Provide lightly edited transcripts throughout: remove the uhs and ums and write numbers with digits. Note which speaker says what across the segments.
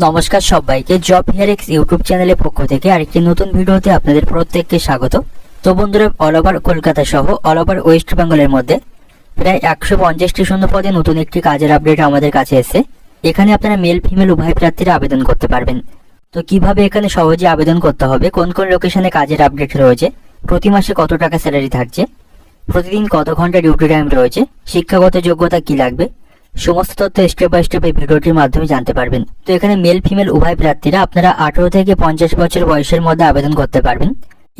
Speaker 1: নমস্কার সবাইকে, job here x YouTube চ্যানেলের পক্ষ থেকে আরেকটি নতুন ভিডিওতে আপনাদের প্রত্যেককে স্বাগত। তো বন্ধুরা, অল ওভার কলকাতা সহ অল ওভার ওয়েস্ট বেঙ্গলের মধ্যে প্রায় 150টি শূন্য পদে নতুন একটি কাজের আপডেট আমাদের কাছে এসেছে। এখানে আপনারা মেল ফিমেল উভয় প্রার্থীরা আবেদন করতে পারবেন। তো কিভাবে এখানে সহজে আবেদন করতে হবে, কোন কোন লোকেশনে কাজের আপডেট রয়েছে, প্রতি মাসে কত টাকা স্যালারি থাকছে, প্রতিদিন কত ঘন্টা ডিউটি টাইম রয়েছে, শিক্ষাগত যোগ্যতা কি লাগবে, সমস্ত তথ্য স্টেপ বাই স্টেপ এই ভিডিওটির মাধ্যমে জানতে পারবেন। তো এখানে মেল ফিমেল উভয় প্রার্থীরা আপনারা 18 থেকে 50 বছর বয়সের মধ্যে আবেদন করতে পারবেন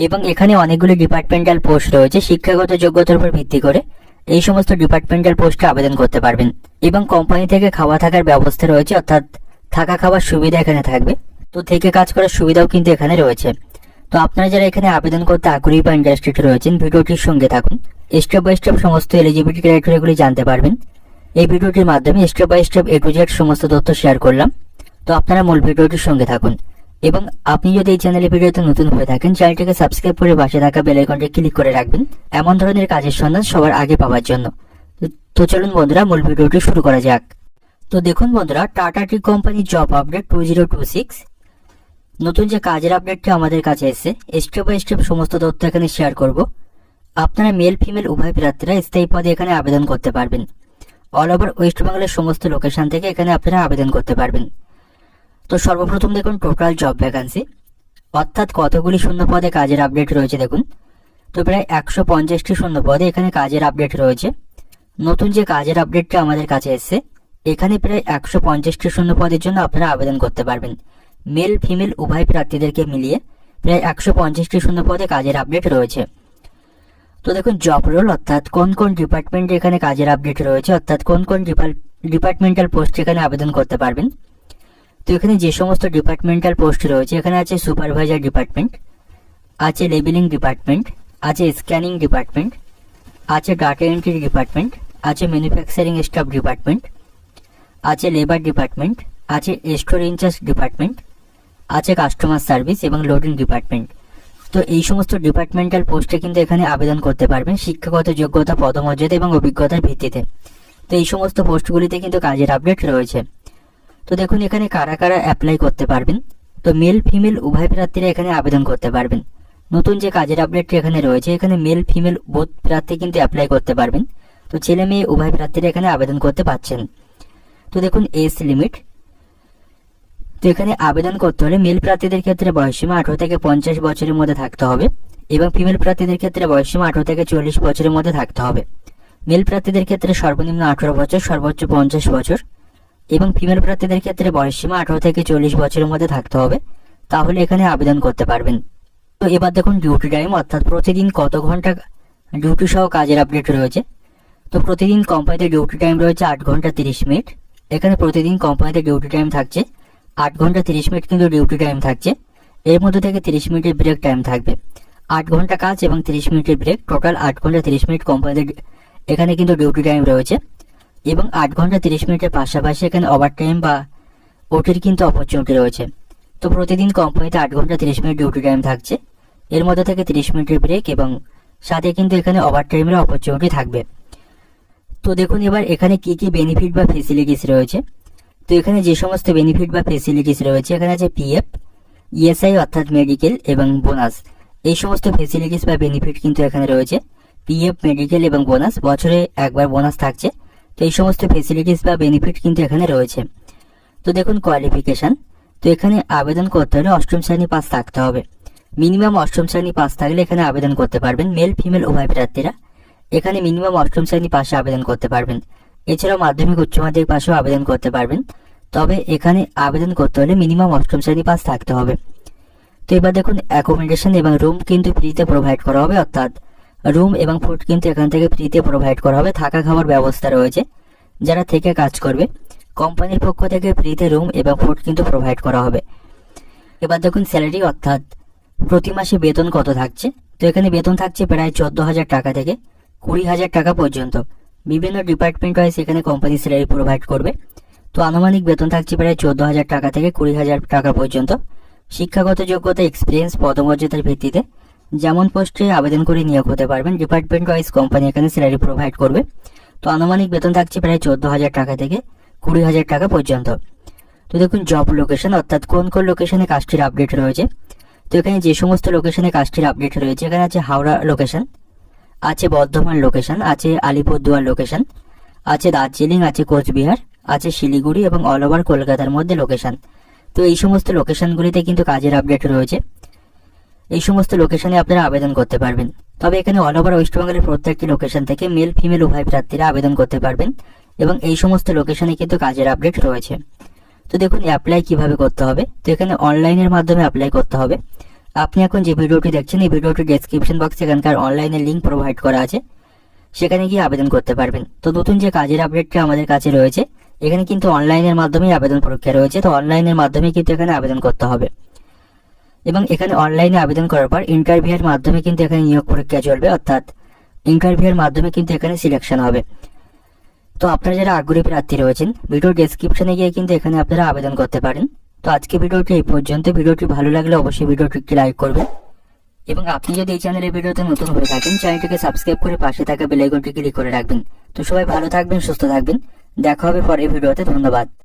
Speaker 1: এবং এখানে অনেকগুলি ডিপার্টমেন্টাল পোস্ট রয়েছে। শিক্ষাগত যোগ্যতার উপর ভিত্তি করে এই সমস্ত ডিপার্টমেন্টাল পোস্টে আবেদন করতে পারবেন এবং কোম্পানি থেকে খাওয়া থাকার ব্যবস্থা রয়েছে, অর্থাৎ থাকা খাওয়ার সুবিধা এখানে থাকবে। তো থেকে কাজ করার সুবিধাও কিন্তু এখানে রয়েছে। তো আপনারা যারা এখানে আবেদন করতে আগ্রহী বা ইন্টারেস্টেড রয়েছেন, ভিডিওটির সঙ্গে থাকুন। স্টেপ বাই স্টেপ সমস্ত এলিজিবিলিটি ক্রাইটেরিয়াগুলি জানতে পারবেন। এই ভিডিওটির মাধ্যমে step by step A to Z সমস্ত তথ্য শেয়ার করলাম। তো আপনারা মূল ভিডিওটির সঙ্গে থাকুন এবং আপনি যদি এই চ্যানেলে ভিডিওতে নতুন হয়ে থাকেন, চ্যানেলটিকে সাবস্ক্রাইব করে পাশে থাকা বেল আইকনটি ক্লিক করে রাখবেন এমন ধরনের কাজের সন্ধান সবার আগে পাওয়ার জন্য। তো চলুন বন্ধুরা, মূল ভিডিওটি শুরু করা যাক। তো দেখুন বন্ধুরা, টাটা টি কোম্পানি জব আপডেট 2026 নতুন যে কাজের আপডেটটি আমাদের কাছে এসেছে, স্টেপ বাই স্টেপ সমস্ত তথ্য এখানে শেয়ার করব। আপনারা মেল ফিমেল উভয় প্রার্থীরা স্থায়ী পদে এখানে আবেদন করতে পারবেন। অল ওভার ওয়েস্ট বেঙ্গলের সমস্ত লোকেশন থেকে এখানে আপনারা আবেদন করতে পারবেন। তো সর্বপ্রথম দেখুন টোটাল জব ভ্যাকান্সি, অর্থাৎ কতগুলি শূন্য পদে কাজের আপডেট রয়েছে দেখুন। তো প্রায় 150টি শূন্য পদে এখানে কাজের আপডেট রয়েছে। নতুন যে কাজের আপডেটটা আমাদের কাছে এসেছে, এখানে প্রায় 150টি শূন্য পদের জন্য আপনারা আবেদন করতে পারবেন। মেল ফিমেল উভয় প্রার্থীদেরকে মিলিয়ে প্রায় 150টি শূন্য পদে কাজের আপডেট রয়েছে। তো দেখুন জব রোল, অর্থাৎ কোন কোন ডিপার্টমেন্টে এখানে কাজের আপডেট রয়েছে, অর্থাৎ কোন কোন ডিপার্টমেন্টাল পোস্ট এখানে আবেদন করতে পারবেন। তো এখানে যে সমস্ত ডিপার্টমেন্টাল পোস্ট রয়েছে, এখানে আছে সুপারভাইজার ডিপার্টমেন্ট, আছে লেবেলিং ডিপার্টমেন্ট, আছে স্ক্যানিং ডিপার্টমেন্ট, আছে ডাটা এন্ট্রি ডিপার্টমেন্ট, আছে ম্যানুফ্যাকচারিং স্টাফ ডিপার্টমেন্ট, আছে লেবার ডিপার্টমেন্ট, আছে স্টোর ইনচার্জ ডিপার্টমেন্ট, আছে কাস্টমার সার্ভিস এবং লোডিং ডিপার্টমেন্ট। তো এই সমস্ত ডিপার্টমেন্টাল পোস্টে কিন্তু এখানে আবেদন করতে পারবেন শিক্ষাগত যোগ্যতা, পদমর্যাদা এবং অভিজ্ঞতার ভিত্তিতে। তো এই সমস্ত পোস্টগুলিতে কিন্তু কাজের আপডেট রয়েছে। তো দেখুন এখানে কারা কারা অ্যাপ্লাই করতে পারবেন। তো মেল ফিমেল উভয় প্রার্থীরা এখানে আবেদন করতে পারবেন। নতুন যে কাজের আপডেটটি এখানে রয়েছে, এখানে মেল ফিমেল বোথ প্রার্থী কিন্তু অ্যাপ্লাই করতে পারবেন। তো ছেলে মেয়ে উভয় প্রার্থীরা এখানে আবেদন করতে পারছেন। তো দেখুন এজ লিমিট, তো এখানে আবেদন করতে হলে মেল প্রার্থীদের ক্ষেত্রে বয়সসীমা 18 থেকে 50 বছরের মধ্যে থাকতে হবে এবং ফিমেল প্রার্থীদের ক্ষেত্রে বয়সসীমা 18 থেকে 40 বছরের মধ্যে থাকতে হবে। মেল প্রার্থীদের ক্ষেত্রে সর্বনিম্ন 18 বছর, সর্বোচ্চ 50 বছর এবং ফিমেল প্রার্থীদের ক্ষেত্রে বয়সসীমা 18 থেকে 40 বছরের মধ্যে থাকতে হবে, তাহলে এখানে আবেদন করতে পারবেন। তো এবার দেখুন ডিউটি টাইম, অর্থাৎ প্রতিদিন কত ঘন্টা ডিউটি সহ কাজের আপডেট রয়েছে। তো প্রতিদিন কোম্পানিতে ডিউটি টাইম রয়েছে 8 ঘন্টা 30 মিনিট। এখানে প্রতিদিন কোম্পানিতে ডিউটি টাইম থাকছে 8 ঘন্টা 30 মিনিট কিন্তু ডিউটি টাইম থাকছে। এর মধ্যে থেকে 30 মিনিটের ব্রেক টাইম থাকবে। 8 ঘন্টা কাজ এবং 30 মিনিটের ব্রেক, টোটাল 8 ঘন্টা 30 মিনিট কোম্পানিতে এখানে কিন্তু ডিউটি টাইম রয়েছে এবং 8 ঘন্টা 30 মিনিটের পাশাপাশি এখানে ওভার টাইম বা ওটির কিন্তু অপরচুনিটি রয়েছে। তো প্রতিদিন কোম্পানিতে 8 ঘন্টা 30 মিনিট ডিউটি টাইম থাকছে, এর মধ্যে থেকে 30 মিনিটের ব্রেক এবং সাথে কিন্তু এখানে ওভার টাইমের অপরচুনিটি থাকবে। তো দেখুন এবার এখানে কি কি বেনিফিট বা ফেসিলিটিস রয়েছে। তো এখানে যে সমস্ত বেনিফিট বা ফেসিলিটিস রয়েছে, এখানে আছে পিএফ, ইএসআই অর্থাৎ মেডিকেল এবং বোনাস। এই সমস্ত ফেসিলিটিস বা বেনিফিট কিন্তু এখানে রয়েছে। পিএফ, মেডিকেল এবং বোনাস, বছরে একবার বোনাস থাকছে। তো এই সমস্ত ফেসিলিটিস বা বেনিফিট কিন্তু এখানে রয়েছে। তো দেখুন কোয়ালিফিকেশন, তো এখানে আবেদন করতে হলে 8ম শ্রেণী পাস থাকতে হবে। মিনিমাম 8ম শ্রেণী পাস থাকলে এখানে আবেদন করতে পারবেন মেল ফিমেল উভয় প্রার্থীরা। এখানে মিনিমাম 8ম শ্রেণী পাশে আবেদন করতে পারবেন। এছাড়াও মাধ্যমিক উচ্চ মাধ্যমিক পাশেও আবেদন করতে পারবেন, তবে এখানে আবেদন করতে হলে মিনিমাম 8ম শ্রেণী পাস থাকতে হবে। তো এবার দেখুন অ্যাকোমোডেশন এবং রুম কিন্তু ফ্রিতে প্রোভাইড করা হবে, অর্থাৎ রুম এবং ফুড কিন্তু এখান থেকে ফ্রিতে প্রোভাইড করা হবে। থাকা খাওয়ার ব্যবস্থা রয়েছে, যারা থেকে কাজ করবে কোম্পানির পক্ষ থেকে ফ্রিতে রুম এবং ফুড কিন্তু প্রোভাইড করা হবে। এবার দেখুন স্যালারি, অর্থাৎ প্রতি মাসে বেতন কত থাকছে। তো এখানে বেতন থাকছে প্রায় 14,000 টাকা থেকে 20,000 টাকা পর্যন্ত। বিভিন্ন ডিপার্টমেন্ট ওয়াইজ এখানে কোম্পানি স্যালারি প্রোভাইড করবে। তো আনুমানিক বেতন থাকছে প্রায় 14,000 টাকা থেকে 20,000 টাকা পর্যন্ত। শিক্ষাগত যোগ্যতা, এক্সপিরিয়েন্স, পদমর্যাদার ভিত্তিতে যেমন পোস্টে আবেদন করে নিয়োগ হতে পারবেন। ডিপার্টমেন্ট ওয়াইজ কোম্পানি এখানে স্যালারি প্রোভাইড করবে। তো আনুমানিক বেতন থাকছে প্রায় 14,000 টাকা থেকে 20,000 টাকা পর্যন্ত। তো তো দেখুন জব লোকেশন, অর্থাৎ কোন কোন লোকেশনে কাজটির আপডেট রয়েছে। তো এখানে যে সমস্ত লোকেশনে কাজটির আপডেট রয়েছে, এখানে আছে হাওড়া লোকেশন, আছে বর্ধমান লোকেশন, আছে আলিপুরদুয়ার লোকেশন, আছে দার্জিলিং, আছে কোচবিহার, আছে শিলিগুড়ি এবং অল ওভার কলকাতার মধ্যে লোকেশন। তো এই সমস্ত লোকেশনগুলিতে কিন্তু কাজের আপডেট রয়েছে। এই সমস্ত লোকেশনে আপনারা আবেদন করতে পারবেন। তবে এখানে অল ওভার ওয়েস্ট বেঙ্গলের প্রত্যেকটি লোকেশন থেকে মেল ফিমেল উভয় প্রার্থীরা আবেদন করতে পারবেন এবং এই সমস্ত লোকেশনে কিন্তু কাজের আপডেট রয়েছে। তো দেখুন অ্যাপ্লাই কিভাবে করতে হবে। তো এখানে অনলাইনের মাধ্যমে অ্যাপ্লাই করতে হবে। আপনি এখন যে ভিডিওটি দেখছেন এই ভিডিওটির ডেসক্রিপশন বক্সে এখানকার অনলাইনের লিঙ্ক প্রোভাইড করা আছে, সেখানে গিয়ে আবেদন করতে পারবেন। তো নতুন যে কাজের আপডেটটা আমাদের কাছে রয়েছে, এখানে কিন্তু অনলাইনের মাধ্যমেই আবেদন প্রক্রিয়া রয়েছে। তো অনলাইনের মাধ্যমে কিন্তু এখানে আবেদন করতে হবে এবং এখানে অনলাইনে আবেদন করার পর ইন্টারভিউয়ের মাধ্যমে কিন্তু এখানে নিয়োগ প্রক্রিয়া চলবে, অর্থাৎ ইন্টারভিউয়ের মাধ্যমে কিন্তু এখানে সিলেকশন হবে। তো আপনারা যারা আগ্রহী প্রার্থী রয়েছেন, ভিডিও ডেসক্রিপশনে গিয়ে কিন্তু এখানে আপনারা আবেদন করতে পারেন। তো আজকে ভিডিওটি এই পর্যন্ত। ভিডিওটি ভালো লাগলে অবশ্যই ভিডিওটি একটি লাইক করবেন এবং আপনি যদি এই চ্যানেলের ভিডিওতে নতুন হয়ে থাকেন, চ্যানেলটিকে সাবস্ক্রাইব করে পাশে থাকা বেল আইকনটি ক্লিক করে রাখবেন। তো সবাই ভালো থাকবেন, সুস্থ থাকবেন, দেখা হবে পরের ভিডিওতে। ধন্যবাদ।